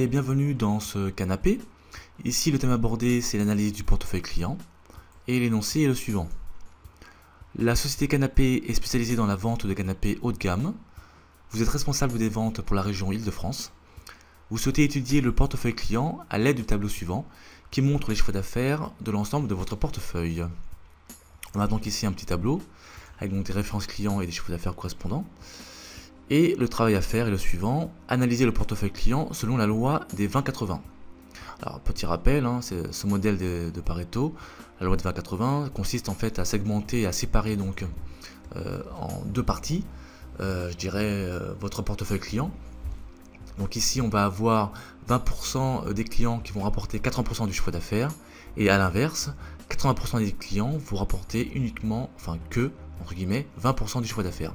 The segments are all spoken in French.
et bienvenue dans ce canapé. Ici le thème abordé c'est l'analyse du portefeuille client et l'énoncé est le suivant. La société Canapé est spécialisée dans la vente de canapés haut de gamme. Vous êtes responsable des ventes pour la région Île-de-France. Vous souhaitez étudier le portefeuille client à l'aide du tableau suivant qui montre les chiffres d'affaires de l'ensemble de votre portefeuille. On a donc ici un petit tableau avec donc des références clients et des chiffres d'affaires correspondants. Et le travail à faire est le suivant, analyser le portefeuille client selon la loi des 20-80. Alors petit rappel, c'est ce modèle de Pareto, la loi des 20-80 consiste en fait à segmenter et à séparer donc en deux parties, votre portefeuille client. Donc ici on va avoir 20% des clients qui vont rapporter 80% du chiffre d'affaires et à l'inverse, 80% des clients vont rapporter uniquement, entre guillemets, 20% du chiffre d'affaires.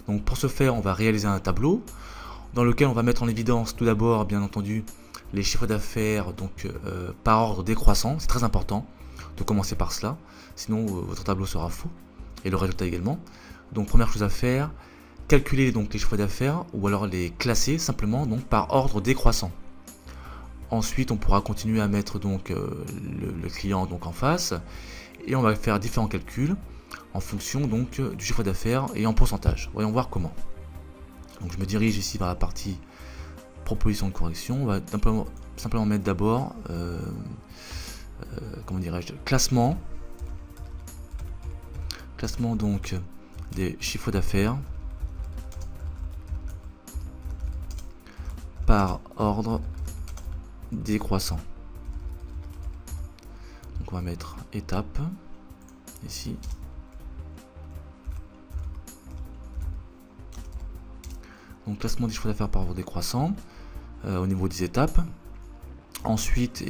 Donc pour ce faire, on va réaliser un tableau dans lequel on va mettre en évidence tout d'abord, bien entendu, les chiffres d'affaires donc par ordre décroissant. C'est très important de commencer par cela, sinon votre tableau sera faux et le résultat également. Donc première chose à faire, calculer donc les chiffres d'affaires ou alors les classer simplement donc par ordre décroissant. Ensuite, on pourra continuer à mettre donc le client donc en face et on va faire différents calculs en fonction donc du chiffre d'affaires et en pourcentage. Voyons voir comment. Donc je me dirige ici vers la partie proposition de correction. On va simplement mettre d'abord classement donc des chiffres d'affaires par ordre décroissant. Donc on va mettre étape ici. Donc classement des chiffres d'affaires par ordre décroissant au niveau des étapes. Ensuite,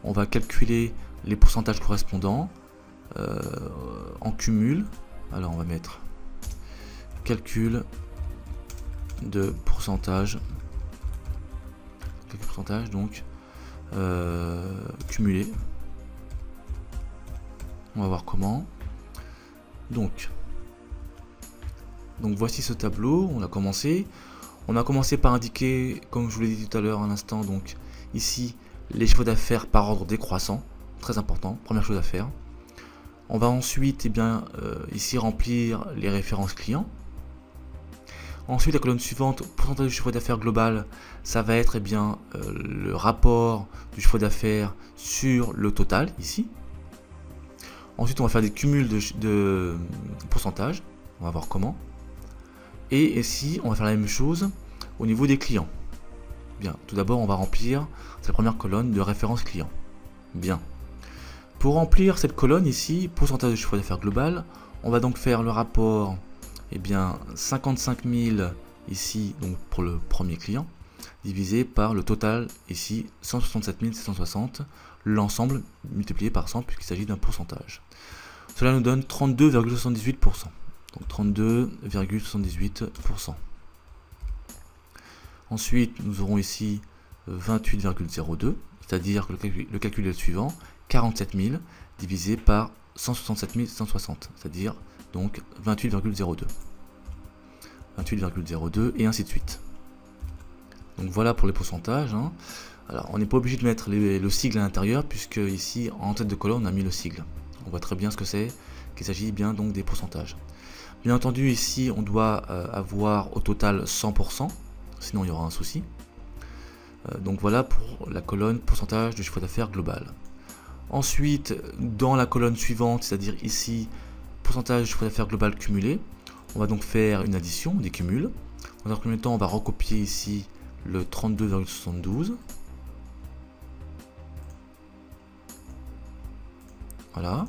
on va calculer les pourcentages correspondants en cumul. Alors on va mettre calcul de pourcentage, donc cumulé. On va voir comment. Donc voici ce tableau, on a commencé. On a commencé par indiquer, comme je vous l'ai dit tout à l'heure un instant, donc ici les chiffres d'affaires par ordre décroissant, très important, première chose à faire. On va ensuite ici remplir les références clients. Ensuite la colonne suivante, pourcentage du chiffre d'affaires global, ça va être le rapport du chiffre d'affaires sur le total ici. Ensuite on va faire des cumuls de pourcentages, on va voir comment. Et ici, on va faire la même chose au niveau des clients. Bien, tout d'abord, on va remplir cette première colonne de référence client. Bien. Pour remplir cette colonne ici, pourcentage de chiffre d'affaires global, on va donc faire le rapport 55 000 ici donc pour le premier client, divisé par le total ici 167 760, l'ensemble multiplié par 100 puisqu'il s'agit d'un pourcentage. Cela nous donne 32,78%. Donc 32,78%. Ensuite, nous aurons ici 28,02, c'est-à-dire que le calcul est le suivant, 47 000 divisé par 167 760, c'est-à-dire donc 28,02. 28,02 et ainsi de suite. Donc voilà pour les pourcentages. Alors on n'est pas obligé de mettre le sigle à l'intérieur puisque ici en tête de colonne on a mis le sigle. On voit très bien ce que c'est, qu'il s'agit bien donc des pourcentages. Bien entendu, ici, on doit avoir au total 100%, sinon il y aura un souci. Donc voilà pour la colonne pourcentage de chiffre d'affaires global. Ensuite, dans la colonne suivante, c'est-à-dire ici, pourcentage de chiffre d'affaires global cumulé, on va donc faire une addition, des cumuls. Dans un premier temps, on va recopier ici le 32,72. Voilà.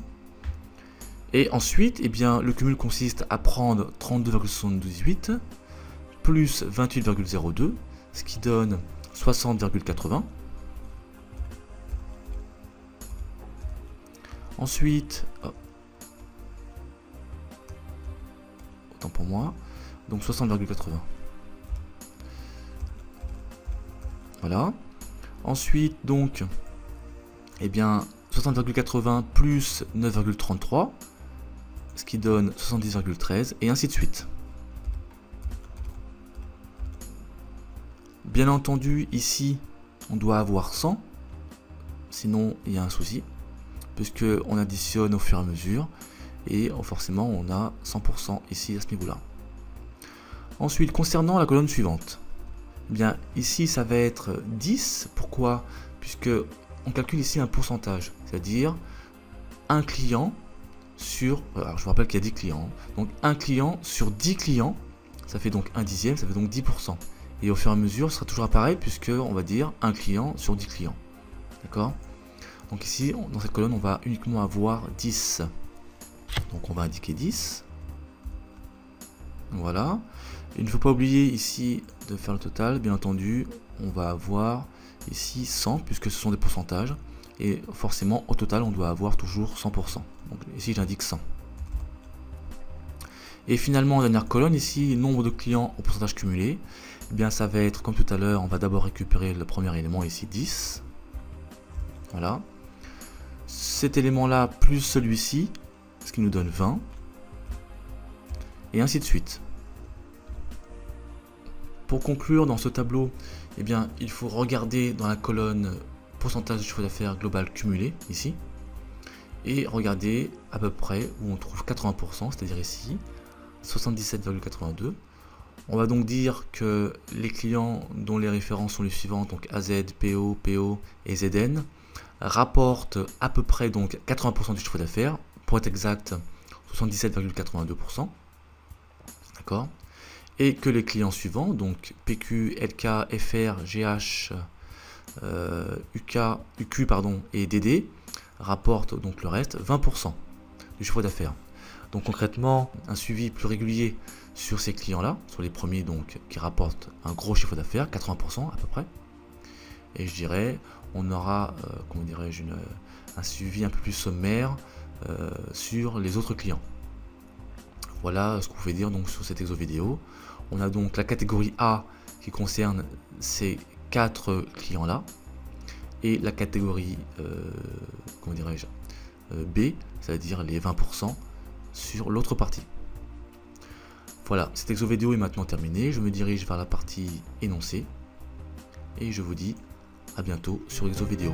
Et ensuite, le cumul consiste à prendre 32,78 plus 28,02, ce qui donne 60,80. Ensuite, autant pour moi, donc 60,80. Voilà. Ensuite, donc, 60,80 plus 9,33. Ce qui donne 70,13 et ainsi de suite. Bien entendu, ici, on doit avoir 100, sinon il y a un souci, puisque on additionne au fur et à mesure, et forcément on a 100% ici à ce niveau-là. Ensuite, concernant la colonne suivante, eh bien ici ça va être 10, pourquoi? Puisque on calcule ici un pourcentage, c'est-à-dire un client sur, alors je vous rappelle qu'il y a 10 clients, donc un client sur 10 clients, ça fait donc un dixième, ça fait donc 10%. Et au fur et à mesure, ce sera toujours pareil, puisque on va dire un client sur 10 clients. D'accord? Donc ici, dans cette colonne, on va uniquement avoir 10. Donc on va indiquer 10. Voilà. Il ne faut pas oublier ici de faire le total. Bien entendu, on va avoir ici 100, puisque ce sont des pourcentages. Et forcément, au total, on doit avoir toujours 100%. Donc ici, j'indique 100. Et finalement, en dernière colonne, ici, nombre de clients au pourcentage cumulé. Eh bien, ça va être comme tout à l'heure, on va d'abord récupérer le premier élément ici, 10. Voilà. Cet élément-là plus celui-ci, ce qui nous donne 20. Et ainsi de suite. Pour conclure dans ce tableau, eh bien, il faut regarder dans la colonne pourcentage du chiffre d'affaires global cumulé, ici. Et regarder à peu près où on trouve 80%, c'est-à-dire ici, 77,82. On va donc dire que les clients dont les références sont les suivantes, donc AZ, PO, PO et ZN, rapportent à peu près donc 80% du chiffre d'affaires, pour être exact 77,82%. D'accord? Et que les clients suivants, donc PQ, LK, FR, GH, UQ et DD, rapportent donc le reste 20% du chiffre d'affaires. Donc concrètement, un suivi plus régulier sur ces clients-là, sur les premiers donc qui rapportent un gros chiffre d'affaires, 80% à peu près. Et je dirais, on aura, comment dirais-je, un suivi un peu plus sommaire sur les autres clients. Voilà ce qu'on pouvait dire donc sur cet exo vidéo. On a donc la catégorie A qui concerne ces 4 clients-là, et la catégorie comment dirais-je, B, c'est-à-dire les 20% sur l'autre partie. Voilà, cet exo vidéo est maintenant terminé. Je me dirige vers la partie énoncée et je vous dis à bientôt sur exo vidéo.